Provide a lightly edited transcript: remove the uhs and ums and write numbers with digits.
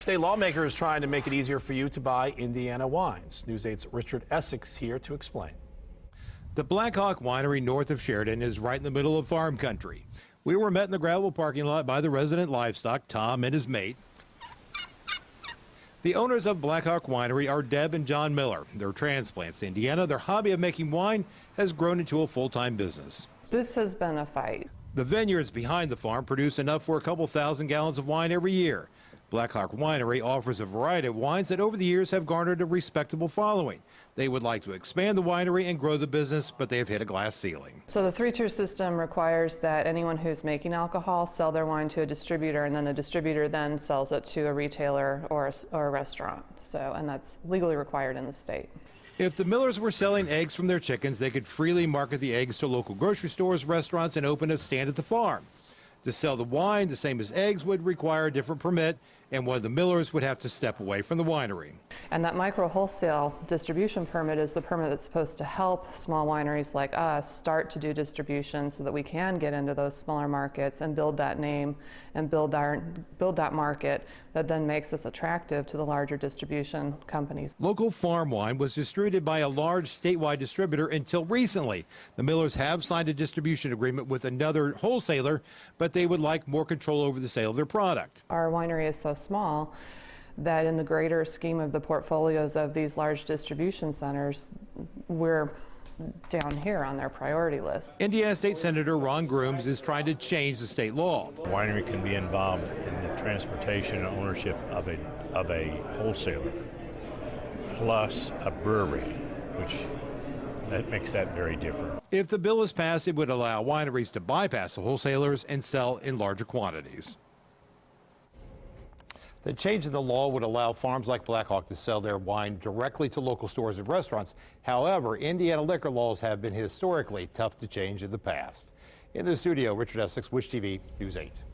State lawmakers trying to make it easier for you to buy Indiana wines. News 8's Richard Essex here to explain. The Black Hawk Winery north of Sheridan is right in the middle of farm country. We were met in the gravel parking lot by the resident livestock, Tom, and his mate. The owners of Black Hawk Winery are Deb and John Miller. They're transplants to Indiana. Their hobby of making wine has grown into a full-time business. This has been a fight. The vineyards behind the farm produce enough for a couple thousand gallons of wine every year. Black Hawk Winery offers a variety of wines that over the years have garnered a respectable following. They would like to expand the winery and grow the business, but they have hit a glass ceiling. So the three-tier system requires that anyone who's making alcohol sell their wine to a distributor, and then the distributor then sells it to a retailer or a restaurant. And that's legally required in the state. If the Millers were selling eggs from their chickens, they could freely market the eggs to local grocery stores, restaurants, and open a stand at the farm. To sell the wine, the same as eggs, would require a different permit, and one of the Millers would have to step away from the winery. And that micro wholesale distribution permit is the permit that's supposed to help small wineries like us start to do distribution so that we can get into those smaller markets and build that name and build that market that then makes us attractive to the larger distribution companies. Local farm wine was distributed by a large statewide distributor until recently. The Millers have signed a distribution agreement with another wholesaler, but they would like more control over the sale of their product. Our winery is so small that in the greater scheme of the portfolios of these large distribution centers, we're down here on their priority list. Indiana State Senator Ron Grooms is trying to change the state law. The winery can be involved in the transportation and ownership of a wholesaler plus a brewery, which that makes that very different. If the bill is passed, it would allow wineries to bypass the wholesalers and sell in larger quantities. The change in the law would allow farms like Black Hawk to sell their wine directly to local stores and restaurants. However, Indiana liquor laws have been historically tough to change in the past. In the studio, Richard Essex, Wish TV, News 8.